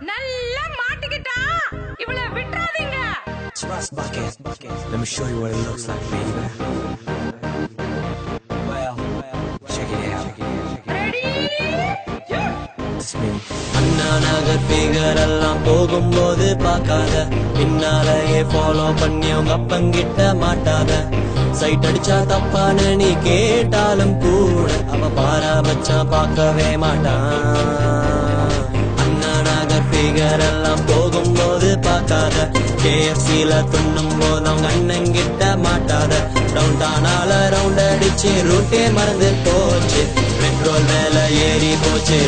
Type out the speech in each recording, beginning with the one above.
நல்லா மாட்டிக்கிட்டா இவளை விட்டுறாதீங்க. Let me show you what it looks like, baby. Well, check it out. Ready? It's me. Anna Nagar figure எல்லாம் போகும்போது பார்க்காத, பின்னாலேயே ஃபாலோ பண்ணி அவங்க அப்பங்கிட்ட மாட்டாத. சைட் அடிச்சா தப்பான நீ கேட்டாலும் கூட அவ பாராபட்சா பார்க்கவே மாட்டான். அண்ணா நகர் ஃபிகர் எல்லாம் போகும்போது பார்க்காத, KFCல துண்ணும் போது அவங்க அண்ணங்கிட்ட மாட்டாத. ரவுண்டானால ரவுண்ட் அடிச்சு ரூட்டே மறந்து போச்சு, பெட்ரோல் மேல ஏறி போச்சு.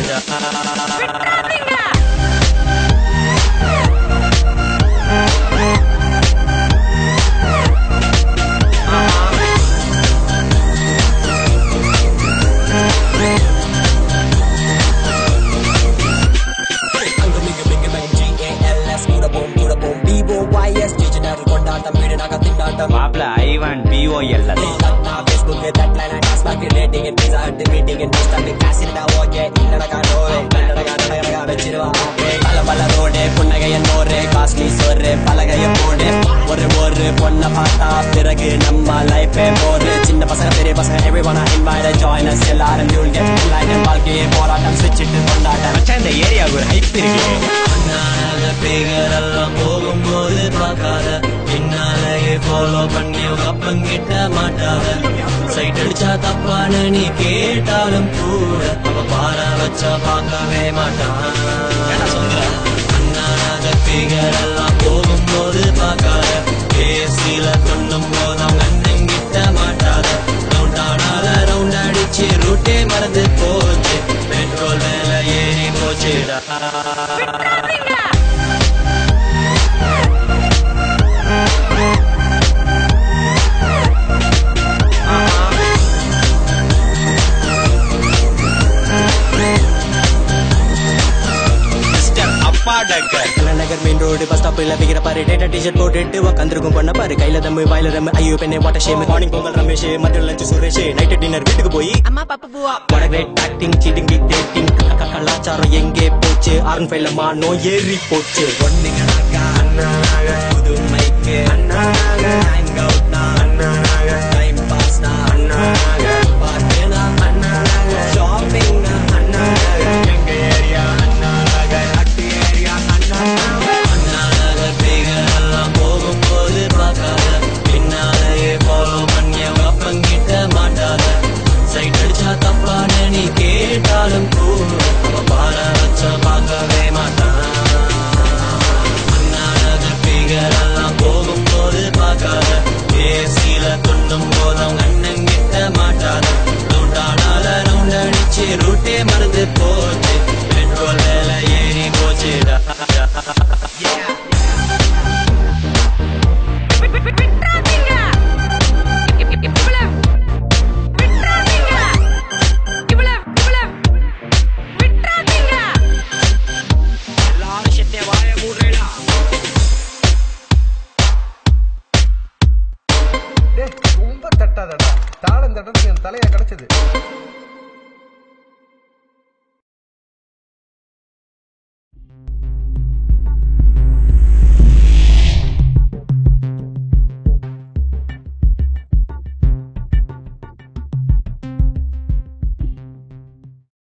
மாப்ள ஐவன் BOL ஒரு பொண்ண பார்த்தா பிறகு நம்ம லைஃபே போரு. சின்ன பசங்க பெரிய பசங்க everyone invite join us, எல்லாரும் you'll get enlightened. வாழ்க்கையே போராட்டம் சுவிச்சிட்டு கொண்டாட்டம். இந்த ஏரியாவுக்கு ஒரு ஹைப் இருக்கு. எல்லாம் போகும்போது பார்க்காத, பின்னாலேயே ஃபாலோ பண்ணி உங்க அப்பங்கிட்ட மாட்டாத. சைட் அடிச்சா தப்பான நீ கேட்டாலும் கூட அவ பாரா வச்சா பார்க்கவே மாட்டான். அண்ணாக ஃபிகர் எல்லாம் போகும்போது பார்க்காத, KFCல துண்ணும் போது அவங்க அண்ணங்கிட்ட மாட்டாத. ரவுண்டானால ரவுண்ட் அடிச்சு ரூட்டே மறந்து போச்சு, பெட்ரோல் மேல ஏறி போச்சுடா. நகர் மெயின் ரோடு பஸ் ஸ்டாப்ல விக்கிற பாரு, டேட்டா டிஷர்ட் போட்டுட்டு உட்காந்துருக்கும் பொண்ண பாரு. கையில தம்மு வாயில ரம்மு, ஐயோ பெண்ணே water shame. Morning Pongal Ramesh, மதியம் லஞ்ச் சுரேஷ், நைட் டின்னர் வீட்டுக்கு போய் அம்மா பாப்பா பூவா. ஆக்டிங் சீட்டிங் டேட்டிங் கலாச்சாரம் எங்கே போச்சு, ஆரன் ஃபைல மானோ ஏறி போச்சு. பொண்ணுங்கனாக்கா அண்ணாக புதுமைக்கு, அண்ணாக ஹேங் அவுட்னா, அண்ணாக டைம் பாஸ்னா, அண்ணாக பார்க்கனா, அண்ணாக ஷாப்பிங்னா, அண்ணாக எங்க ஏரியா அண்ணாக அட்டி ஏரியா அண்ணாக. எல்லாம் போகும்போது பார்க்காத, பின்னாலேயே ஃபாலோ பண்ணி அவங்க அப்பங்கிட்ட மாட்டாத. சைட் அடிச்சா தப்பான நீ கேட்டாலும் கூட அவ பாரா வச்சா பார்க்கவே மாட்டான். அண்ணாக ஃபிகர் எல்லாம் போகும்போது பார்க்காத, KFCல துண்ணும் போது அவங்க அண்ணங்கிட்ட மாட்டாத. ரவுண்டானால ரவுண்ட் அடிச்சு ரூட்டே மறந்து போச்சு,